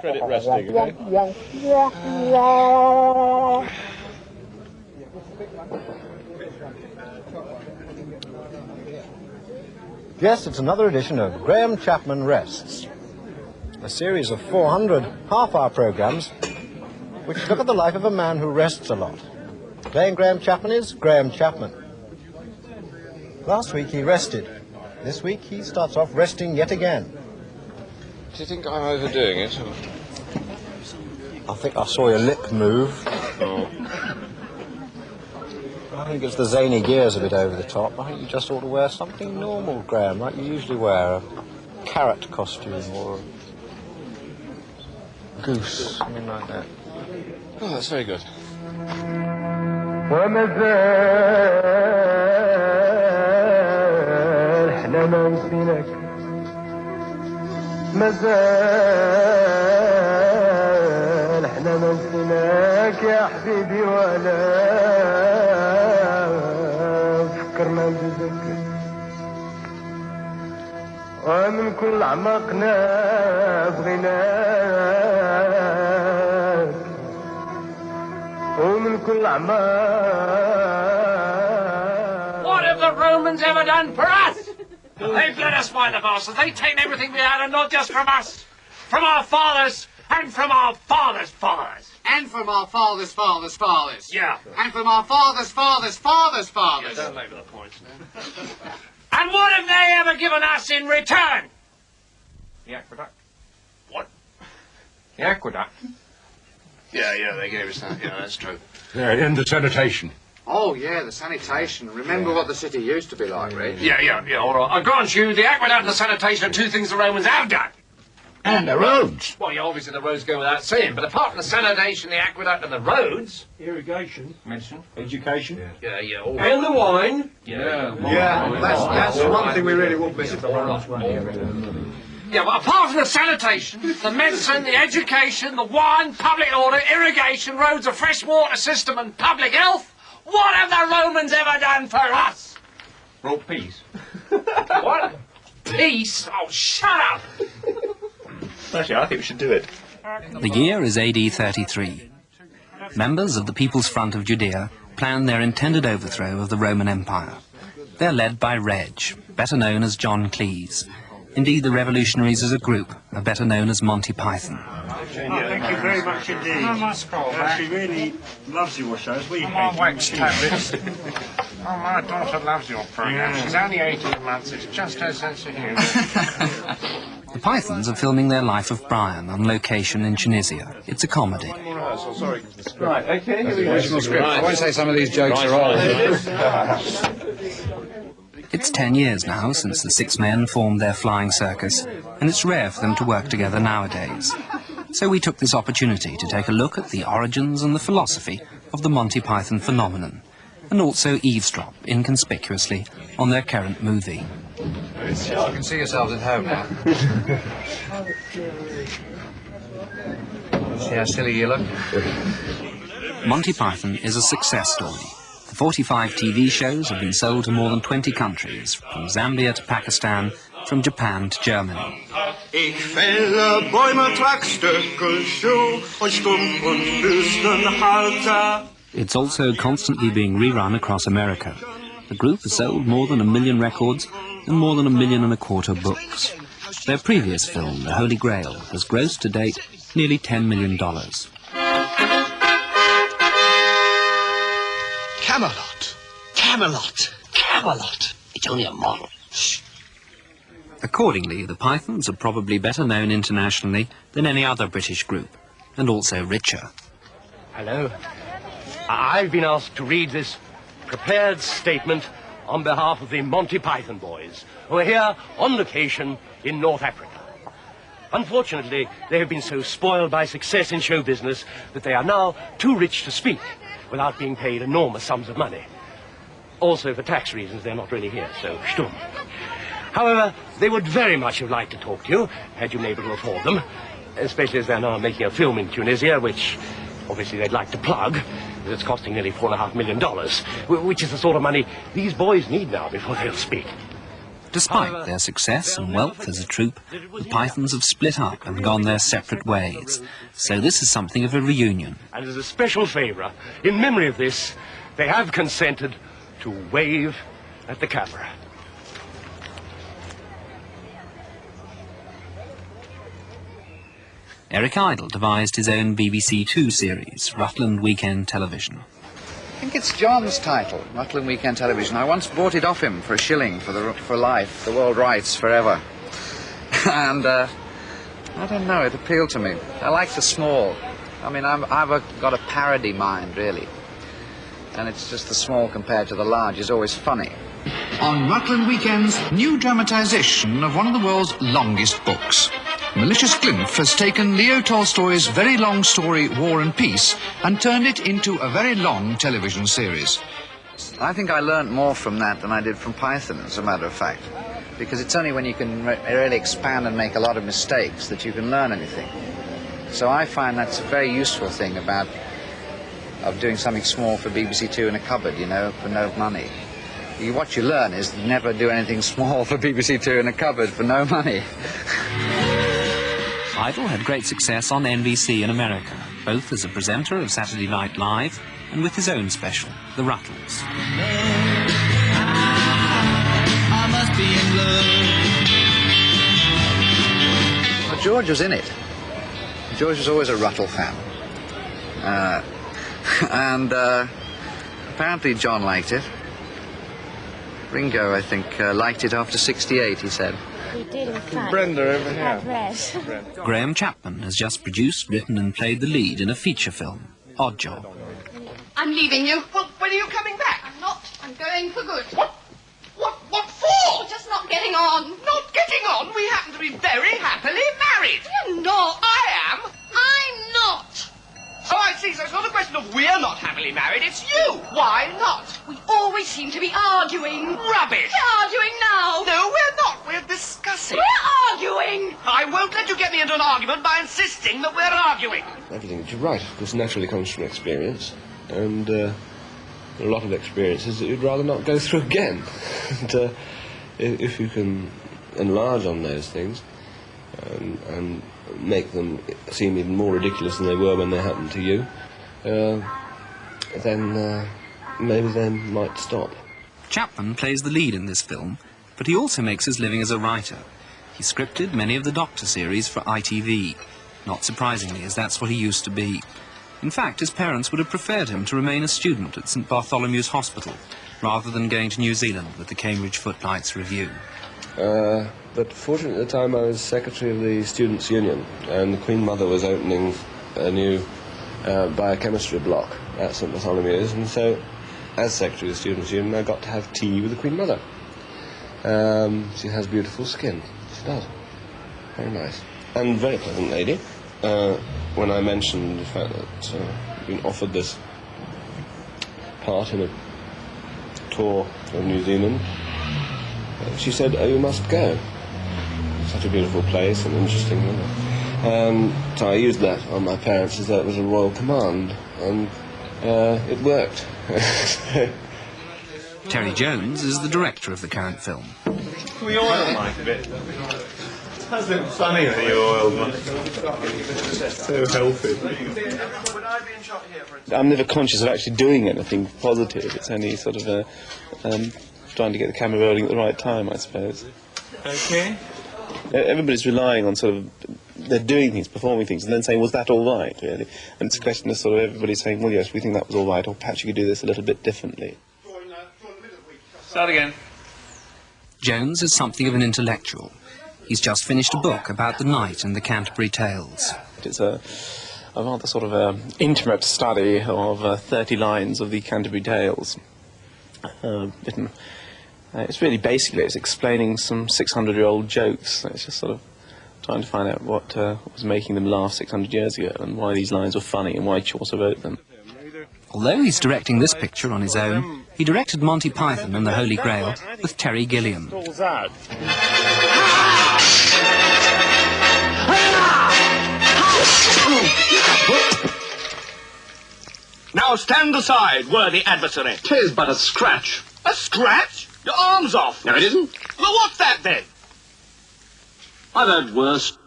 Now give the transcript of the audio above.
Credit resting, okay? Yes, it's another edition of Graham Chapman Rests, a series of 400 half-hour programs which look at the life of a man who rests a lot. Playing Graham Chapman is Graham Chapman. Last week he rested. This week he starts off resting yet again. Do you think I'm overdoing it? Or? I think I saw your lip move. Oh. I think it's the zany gears a bit over the top. I think you just ought to wear something normal, Graham, like you usually wear. A carrot costume or a goose, something like that. Oh, that's very good. مازال احنا ما نسيناك يا حبيبي ولا فكرنا نجدك ومن كل عمقنا بغيناك ومن كل عمق. What have the Romans ever done for us? They've let us find the bastards. They've taken everything we had, and not just from us, from our fathers, and from our fathers' fathers. And from our fathers' fathers' fathers. Yeah. And from our fathers' fathers' fathers' fathers. Yeah, don't labour the points now. And what have they ever given us in return? The aqueduct. What? The aqueduct? Yeah, they gave us that. Yeah, that's true. Yeah, and the sanitation. Oh, yeah, the sanitation. Remember what the city used to be like, Red? Yeah, all right. I grant you, the aqueduct and the sanitation are two things the Romans have done. And the roads. Well, yeah, obviously the roads go without saying, but apart from the sanitation, the aqueduct and the roads... Irrigation. Medicine. Education. Yeah. All right. And the wine. Yeah, that's one thing we really won't miss. Yeah, but apart from the sanitation, the medicine, the education, the wine, public order, irrigation, roads, a fresh water system and public health, what have the Romans ever done for us? Brought peace. What? Peace? Oh, shut up! Actually, I think we should do it. The year is AD 33. Members of the People's Front of Judea plan their intended overthrow of the Roman Empire. They're led by Reg, better known as John Cleese. Indeed, the revolutionaries as a group are better known as Monty Python. Thank you very much indeed. She really loves your shows. We wax tablets. Oh, my daughter loves your program. She's only 18 months. It's just her sense of humour. The Pythons are filming their Life of Brian on location in Tunisia. It's a comedy. Right, okay, here we go. Original script. I won't say some of these jokes are old. It's 10 years now since the six men formed their flying circus, and it's rare for them to work together nowadays. So we took this opportunity to take a look at the origins and the philosophy of the Monty Python phenomenon, and also eavesdrop inconspicuously on their current movie. You can see yourselves at home now. See how silly you look? Monty Python is a success story. The 45 TV shows have been sold to more than 20 countries, from Zambia to Pakistan, from Japan to Germany. It's also constantly being rerun across America. The group has sold more than 1 million records and more than 1.25 million books. Their previous film, The Holy Grail, has grossed to date nearly $10 million. Camelot! Camelot! Camelot! It's only a model. Shh. Accordingly, the Pythons are probably better known internationally than any other British group, and also richer. Hello. I've been asked to read this prepared statement on behalf of the Monty Python boys, who are here on location in North Africa. Unfortunately, they have been so spoiled by success in show business that they are now too rich to speak without being paid enormous sums of money. Also, for tax reasons, they're not really here, so stumm. However, they would very much have liked to talk to you, had you been able to afford them, especially as they're now making a film in Tunisia, which obviously they'd like to plug, because it's costing nearly $4.5 million, which is the sort of money these boys need now before they'll speak. Despite their success and wealth as a troupe, the Pythons have split up and gone their separate ways. So this is something of a reunion. And as a special favour, in memory of this, they have consented to wave at the camera. Eric Idle devised his own BBC Two series, Rutland Weekend Television. I think it's John's title, Rutland Weekend Television. I once bought it off him for a shilling for life, the world rights forever. And I don't know, it appealed to me. I like the small. I mean, I've got a parody mind, really. And it's just the small compared to the large is always funny. On Rutland Weekend's new dramatisation of one of the world's longest books. Malicious Glymph has taken Leo Tolstoy's very long story, War and Peace, and turned it into a very long television series. I think I learnt more from that than I did from Python, as a matter of fact. Because it's only when you can really expand and make a lot of mistakes that you can learn anything. So I find that's a very useful thing of doing something small for BBC Two in a cupboard, you know, for no money. What you learn is never do anything small for BBC Two in a cupboard for no money. Idle had great success on NBC in America, both as a presenter of Saturday Night Live and with his own special, The Ruttles. I must be in love. But George was in it. George was always a Ruttle fan. And apparently John liked it. Ringo, I think, liked it after 68, he said. We did, in fact. Brenda over here. Graham Chapman has just produced, written and played the lead in a feature film, Odd Job. I'm leaving you. Well, when are you coming back? I'm not. I'm going for good. What for? We're just not getting on. Not getting on? We happen to be very happily married. You're not. I am. I'm not. Oh, I see. So it's not a question of we're not happily married. It's you. Why not? We always seem to be arguing. Rubbish. We're arguing now. No, we're not. We're discussing. We're arguing. I won't let you get me into an argument by insisting that we're arguing. Everything that you write, of course, naturally comes from experience. And a lot of experiences that you'd rather not go through again. And if you can enlarge on those things and make them seem even more ridiculous than they were when they happened to you, then maybe they might stop. Chapman plays the lead in this film, but he also makes his living as a writer. He scripted many of the Doctor series for ITV, not surprisingly, as that's what he used to be. In fact, his parents would have preferred him to remain a student at St Bartholomew's Hospital, rather than going to New Zealand with the Cambridge Footlights Review. But fortunately at the time I was secretary of the Students' Union, and the Queen Mother was opening a new biochemistry block at St Bartholomew's, and so as secretary of the Students' Union I got to have tea with the Queen Mother. She has beautiful skin. She does. Very nice. And very pleasant lady. When I mentioned the fact that I'd been offered this part in a tour of New Zealand, she said, "Oh, you must go. Such a beautiful place and interesting." So I used that on my parents as though it was a royal command, and it worked. Terry Jones is the director of the current film. Can we oil Mike a bit? That's it funny that you oiled Mike. So healthy. I'm never conscious of actually doing anything positive. It's only sort of trying to get the camera rolling at the right time, I suppose. Okay. Everybody's relying on sort of, they're doing things, performing things, and then saying, was that all right, really? And it's a question of sort of everybody saying, well, yes, we think that was all right, or perhaps you could do this a little bit differently. Start again. Jones is something of an intellectual. He's just finished a book about the night and the Canterbury Tales. It's a rather sort of intimate study of 30 lines of the Canterbury Tales. It's really basically, it's explaining some 600-year-old jokes. It's just sort of trying to find out what was making them laugh 600 years ago and why these lines were funny and why Chaucer wrote them. Although he's directing this picture on his own, he directed Monty Python and the Holy Grail with Terry Gilliam. Now stand aside, worthy adversary. 'Tis but a scratch. A scratch? Your arm's off. No, it isn't. Well, what's that then? I've heard worse.